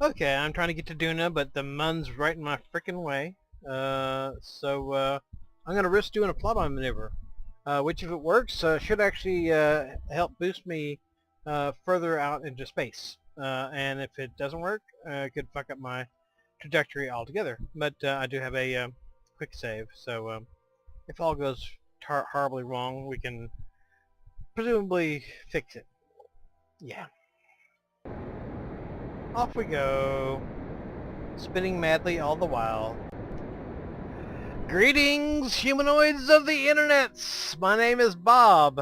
Okay, I'm trying to get to Duna, but the mun's right in my frickin' way. I'm gonna risk doing a flyby maneuver, which if it works, should actually help boost me further out into space. And if it doesn't work, it could fuck up my trajectory altogether. But I do have a quick save, so if all goes horribly wrong, we can presumably fix it. Yeah. Off we go, spinning madly all the while. Greetings, humanoids of the internets! My name is Bob,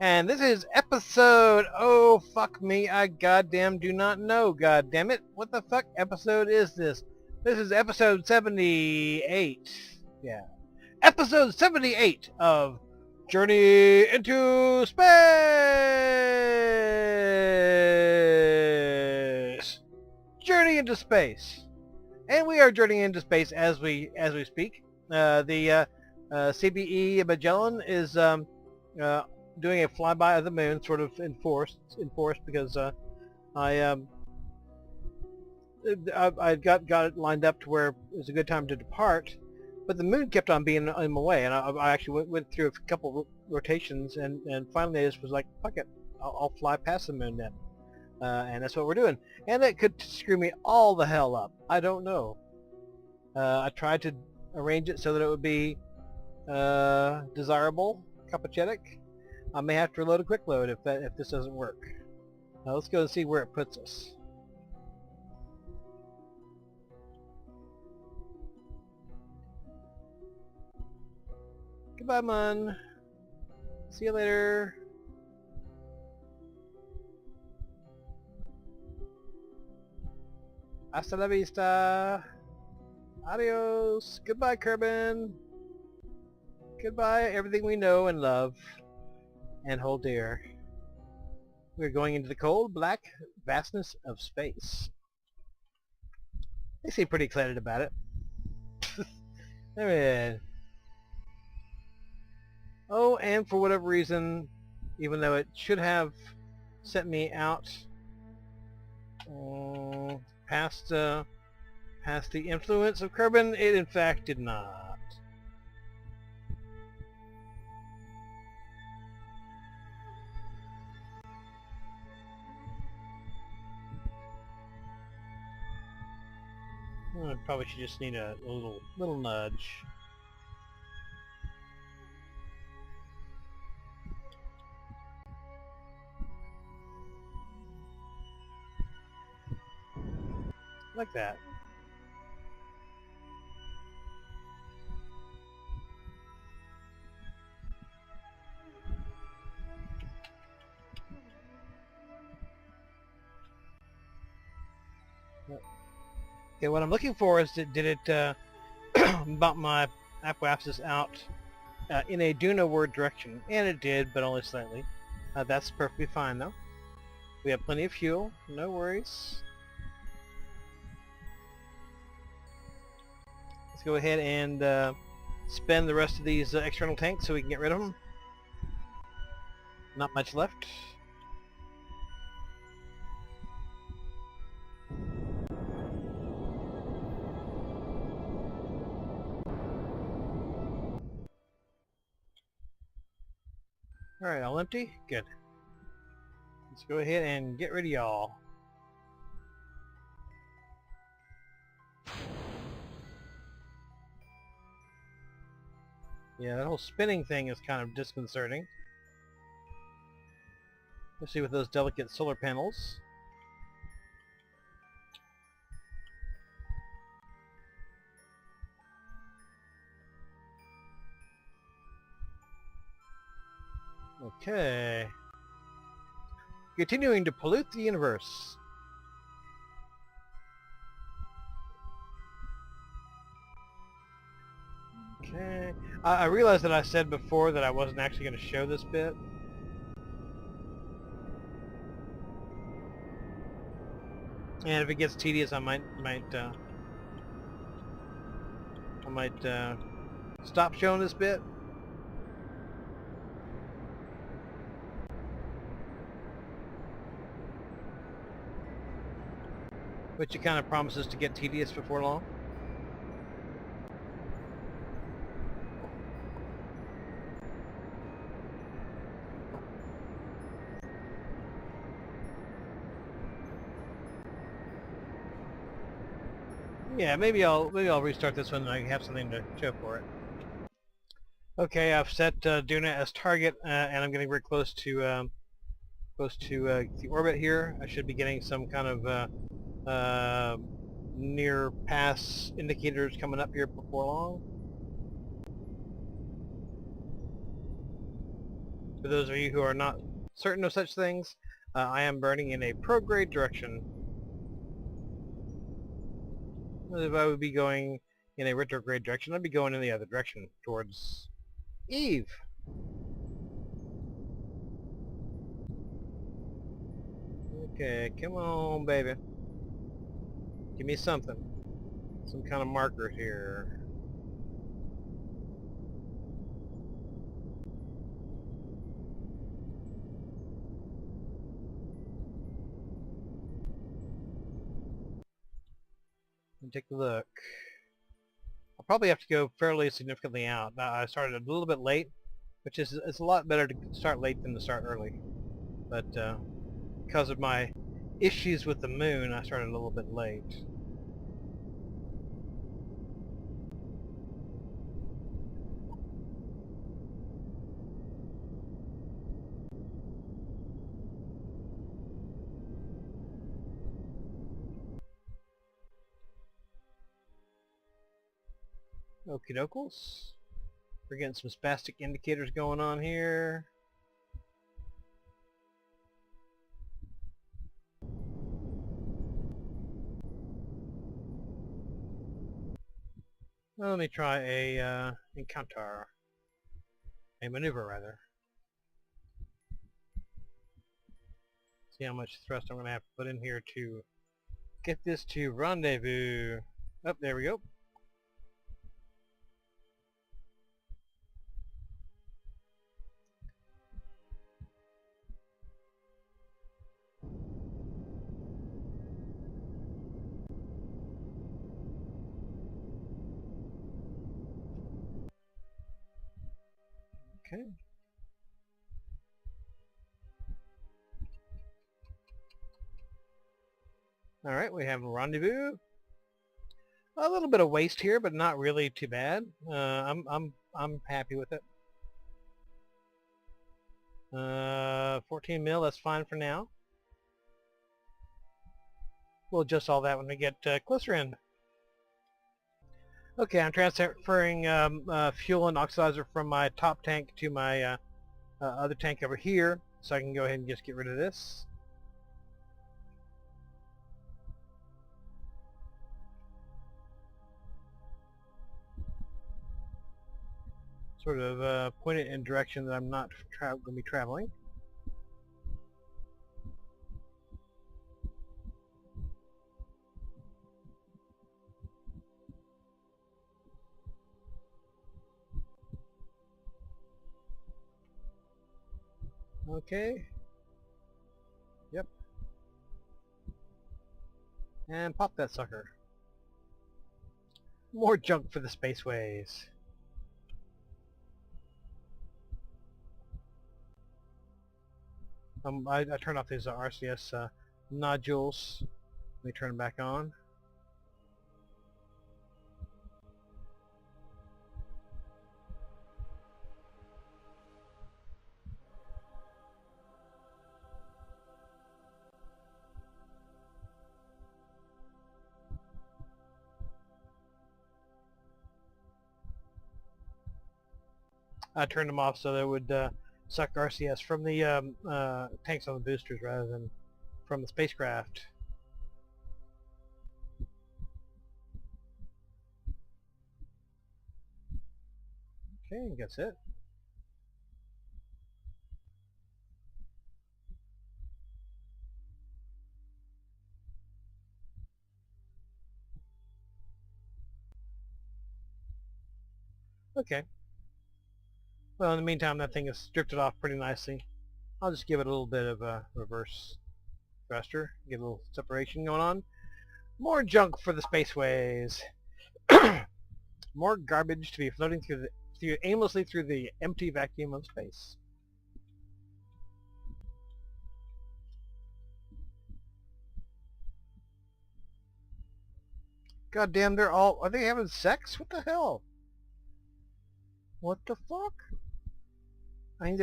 and this is episode... Oh, fuck me, I goddamn do not know, goddammit. What the fuck episode is this? This is episode 78. Yeah. Episode 78 of Journey into Space! Journey into Space. And we are journeying into space as we speak. The CBE Magellan is doing a flyby of the moon, sort of enforced because I got it lined up to where it was a good time to depart, but the moon kept on being in my way, and I actually went through a couple rotations, and finally I just was like, fuck it, I'll fly past the moon then. And that's what we're doing. And it could screw me all the hell up. I don't know. I tried to arrange it so that it would be desirable, copacetic. I may have to reload a quick load if this doesn't work. Now let's go and see where it puts us. Goodbye, Mun. See you later. Hasta la vista. Adios. Goodbye, Kerbin. Goodbye, everything we know and love and hold dear. We're going into the cold, black vastness of space. They seem pretty excited about it. I mean, oh, and for whatever reason, even though it should have sent me out past the influence of Kerbin, it in fact did not. I probably should just need a little nudge. Like that. Okay, what I'm looking for is did it bump my apparatus out in a Duna word direction, and it did, but only slightly. That's perfectly fine though. We have plenty of fuel, no worries. Let's go ahead and spend the rest of these external tanks so we can get rid of them. Not much left. Alright, all empty? Good. Let's go ahead and get rid of y'all. Yeah, that whole spinning thing is kind of disconcerting. Especially with those delicate solar panels. Okay. Continuing to pollute the universe. Okay. I realized that I said before that I wasn't actually going to show this bit. And if it gets tedious, I might stop showing this bit. which it kind of promises to get tedious before long. Yeah, maybe I'll restart this one and I have something to show for it. Okay, I've set Duna as target, and I'm getting very close to the orbit here. I should be getting some kind of near pass indicators coming up here before long. For those of you who are not certain of such things, I am burning in a prograde direction. If I would be going in a retrograde direction, I'd be going in the other direction, towards Eve. Okay, come on, baby. Give me something. Some kind of marker here. Let me take a look. I'll probably have to go fairly significantly out. I started a little bit late, which is it's a lot better to start late than to start early. But because of my issues with the moon, I started a little bit late. Okie dokes. We're getting some spastic indicators going on here. Well, let me try a encounter. A maneuver, rather. See how much thrust I'm going to have to put in here to get this to rendezvous. Oh, there we go. Okay. All right, we have a rendezvous. A little bit of waste here, but not really too bad. I'm happy with it. 14 mil, that's fine for now. We'll adjust all that when we get closer in. Okay, I'm transferring fuel and oxidizer from my top tank to my other tank over here, so I can go ahead and just get rid of this. Sort of point it in a direction that I'm not going to be traveling. Okay. Yep. And pop that sucker. More junk for the spaceways. I turned off these RCS nodules. Let me turn them back on. I turned them off so they would suck RCS from the tanks on the boosters rather than from the spacecraft. Okay, I guess it. Okay. Well, in the meantime, that thing is drifted off pretty nicely. I'll just give it a little bit of a reverse thruster, get a little separation going on. More junk for the spaceways. More garbage to be floating aimlessly through the empty vacuum of space. God damn, are they having sex? What the hell? What the fuck? I mean,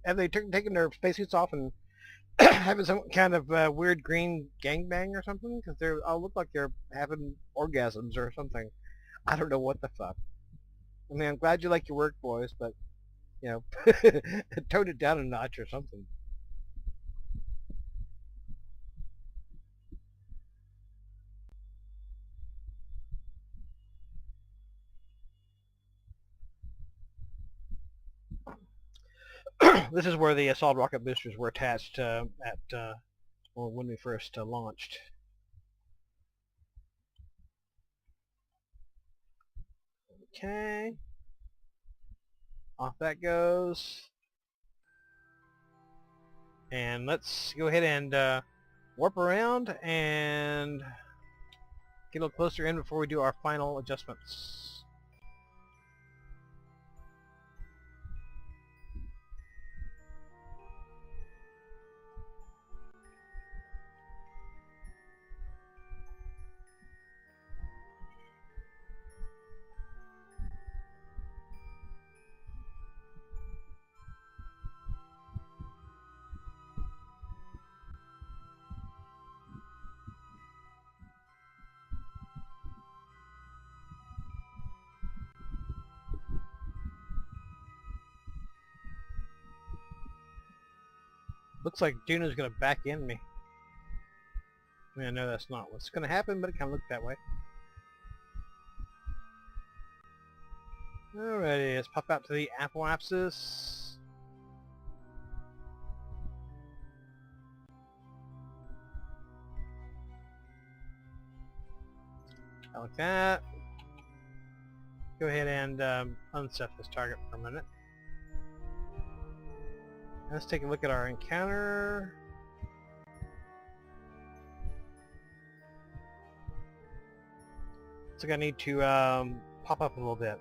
have they taken their spacesuits off and having some kind of weird green gangbang or something? Because they all look like they're having orgasms or something. I don't know what the fuck. I mean, I'm glad you like your work, boys, but, you know, tone it down a notch or something. This is where the solid rocket boosters were attached when we first launched. Okay. Off that goes. And let's go ahead and warp around and get a little closer in before we do our final adjustments. Looks like Duna's going to back in me. I mean, I know that's not what's going to happen, but it kind of looked that way. Alrighty, let's pop out to the apoapsis. Like that. Go ahead and unset this target for a minute. Let's take a look at our encounter. Looks like I need to pop up a little bit.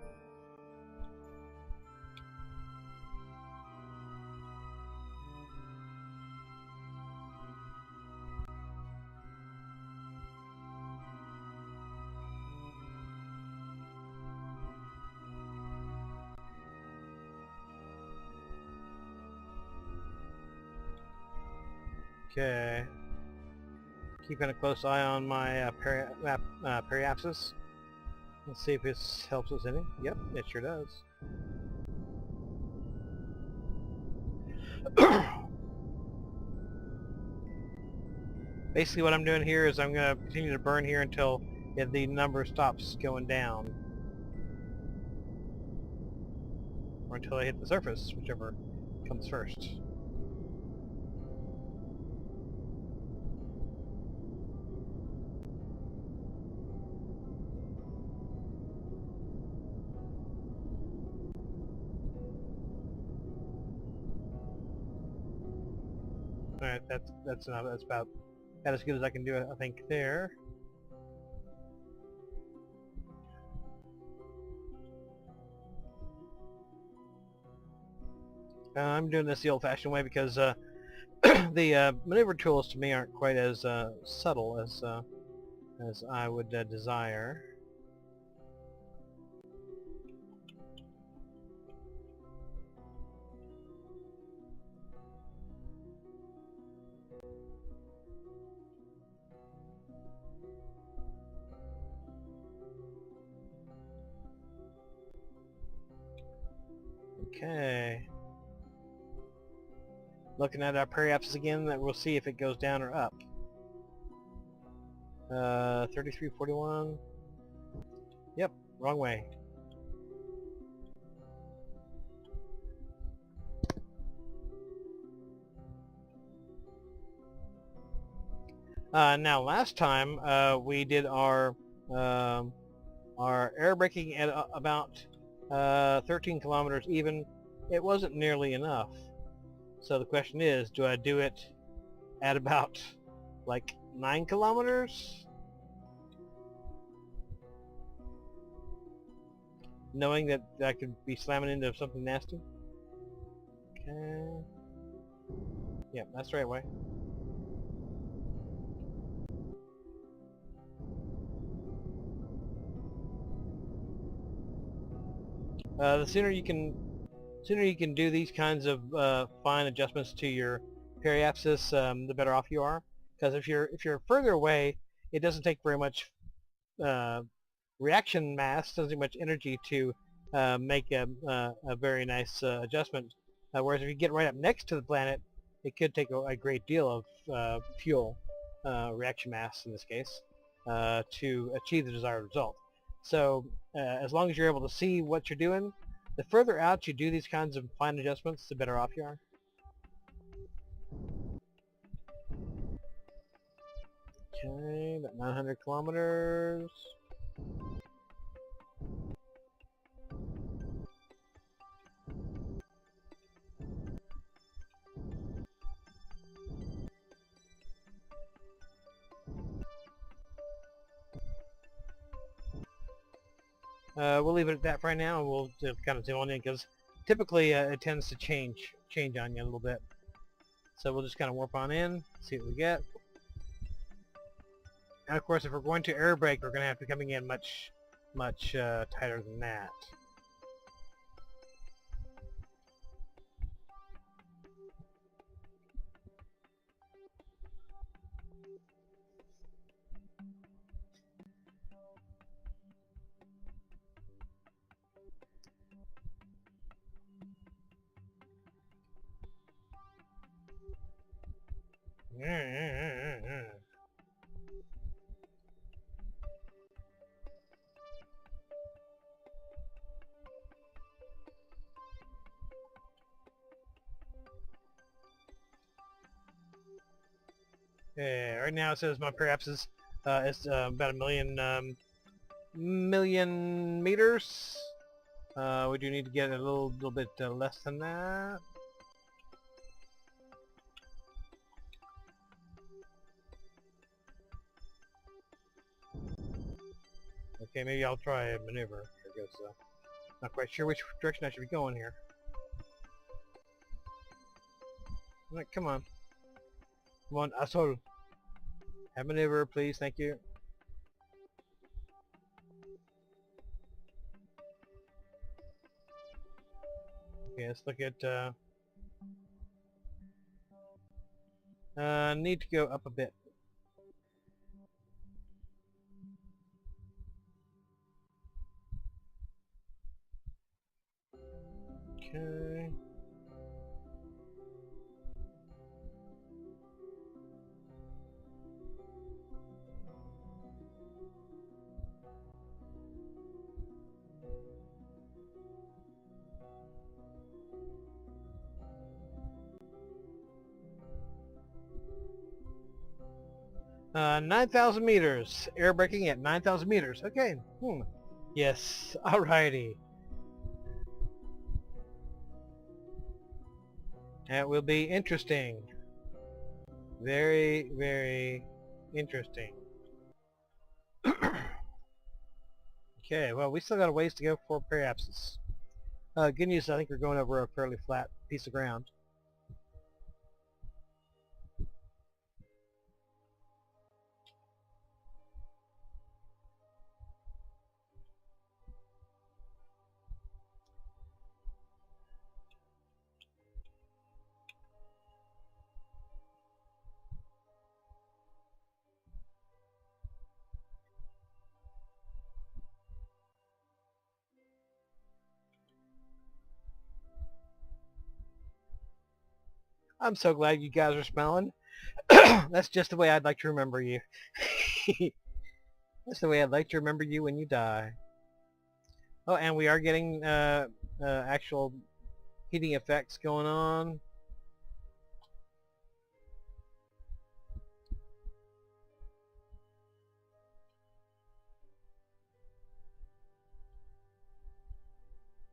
Okay. Keeping a close eye on my periapsis. Let's see if this helps us any. Yep, it sure does. Basically what I'm doing here is I'm going to continue to burn here until the number stops going down. Or until I hit the surface, whichever comes first. Alright, that's enough. That's about as good as I can do, I think, there. I'm doing this the old-fashioned way because the maneuver tools to me aren't quite as subtle as I would desire. Okay. Looking at our periapsis again, that we'll see if it goes down or up. 3341. Yep, wrong way. Now, last time we did our air braking at about 13 kilometers even. It wasn't nearly enough. So the question is, do I do it at about like 9 kilometers? knowing that I could be slamming into something nasty. Okay. Yep, that's the right way. The sooner you can do these kinds of fine adjustments to your periapsis, the better off you are. Because if you're further away, it doesn't take very much reaction mass, doesn't take much energy to make a very nice adjustment. Whereas if you get right up next to the planet, it could take a great deal of fuel, reaction mass in this case, to achieve the desired result. So as long as you're able to see what you're doing, the further out you do these kinds of fine adjustments, the better off you are. Okay, about 900 kilometers. We'll leave it at that for right now, and we'll kind of zoom on in, because typically it tends to change on you a little bit. So we'll just kind of warp on in, see what we get. And of course, if we're going to air brake, we're going to have to be coming in much tighter than that. Yeah, right now it says my periapsis is about a million meters. We do need to get a little bit less than that. Okay, maybe I'll try a maneuver. I guess not quite sure which direction I should be going here. Like, come on, asshole. Have a maneuver, please. Thank you. Okay, let's look at. Need to go up a bit. Okay. Uh, 9,000 meters. Air braking at 9,000 meters. Okay. Yes. Alrighty. That will be interesting. Very, very interesting. Okay, well, we still got a ways to go for periapsis. Good news, I think we're going over a fairly flat piece of ground. I'm so glad you guys are smiling. That's just the way I'd like to remember you. That's the way I'd like to remember you when you die. Oh, and we are getting actual heating effects going on.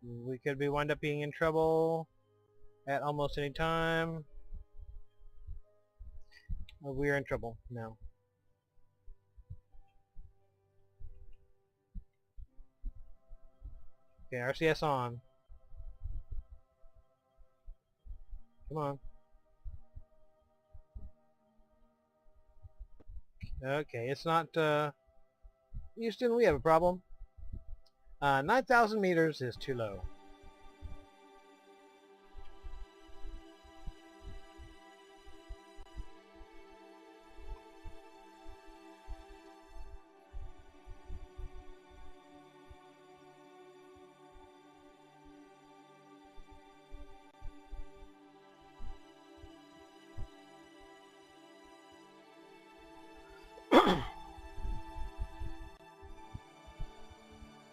We could wind up being in trouble at almost any time. We are in trouble now. Okay, RCS on. Come on. Okay, it's not, Houston, we have a problem. 9,000 meters is too low.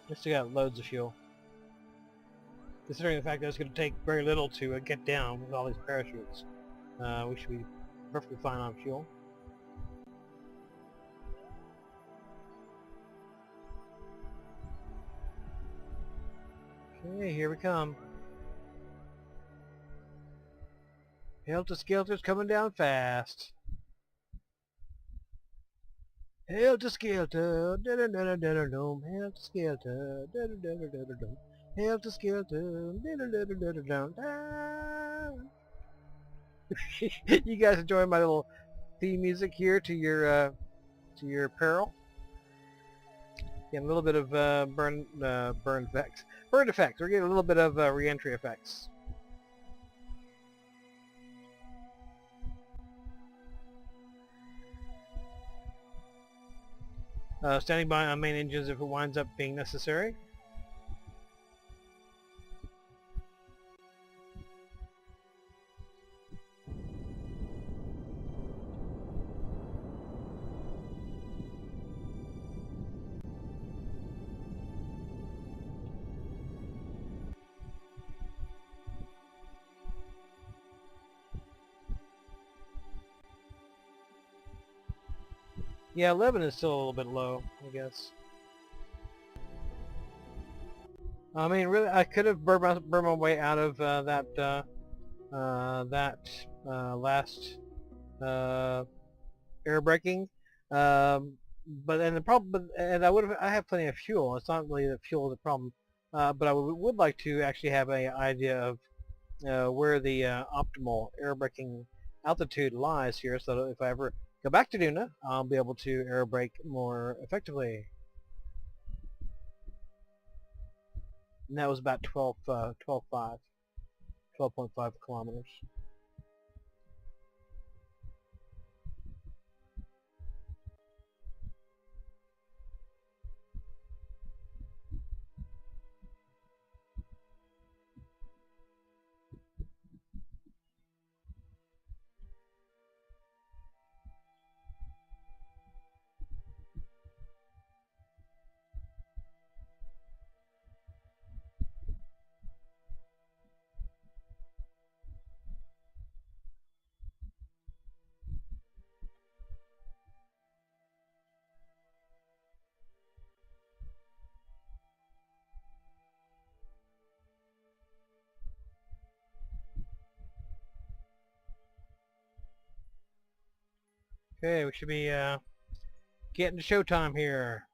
We still got loads of fuel. Considering the fact that it's going to take very little to get down with all these parachutes, we should be perfectly fine on fuel. Okay, here we come. Helter Skelter's coming down fast. Helter Skelter, da-da-da-da-da-dum. Helter Skelter, da-da-da-da-da-dum. Helter Skelter, da-da-da-da-da-dum. You guys enjoying my little theme music here to your peril? Getting a little bit of burn effects. Burn effects. We're getting a little bit of re-entry effects. Standing by on main engines if it winds up being necessary. Yeah, 11 is still a little bit low, I guess. I mean, really, I could have burned my way out of that last air braking, I have plenty of fuel. It's not really the fuel the problem, but I would like to actually have an idea of where the optimal air braking altitude lies here, so that if I ever go back to Duna, I'll be able to air brake more effectively. And that was about 12.5 kilometers. Okay, we should be getting to showtime here.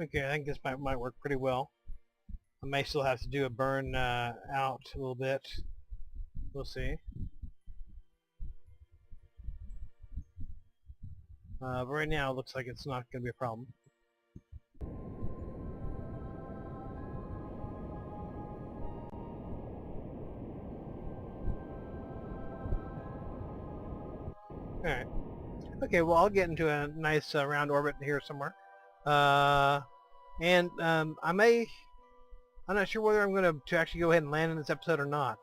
Okay, I think this might work pretty well. I may still have to do a burn out a little bit. We'll see. But right now it looks like it's not going to be a problem. Alright. Okay, well I'll get into a nice round orbit here somewhere. I'm not sure whether I'm going to actually go ahead and land in this episode or not.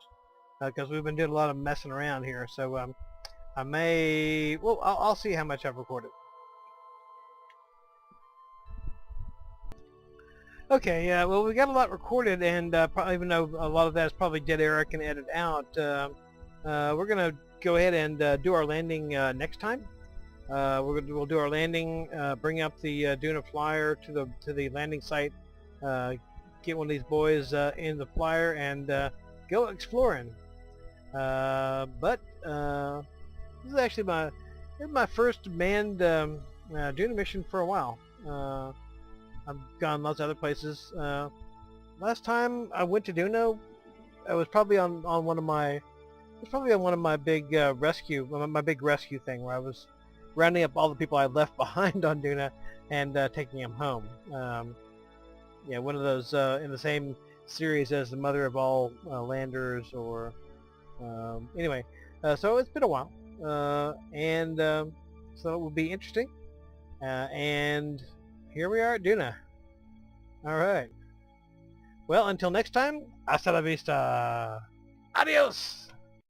Because we've been doing a lot of messing around here. So I may... Well, I'll see how much I've recorded. Okay, yeah, well, we got a lot recorded, and probably, even though a lot of that is probably dead air I can edit out, we're going to go ahead and do our landing next time. We'll do our landing, bring up the Duna flyer to the landing site, get one of these boys in the flyer, and go exploring. But this is actually my first manned Duna mission for a while. I've gone lots of other places. Last time I went to Duna, I was probably on one of my big my big rescue thing, where I was rounding up all the people I left behind on Duna and taking them home. Yeah, one of those in the same series as the Mother of All Landers, or anyway. So it's been a while, and so it will be interesting. And here we are at Duna. All right. Well, until next time, hasta la vista. Adios.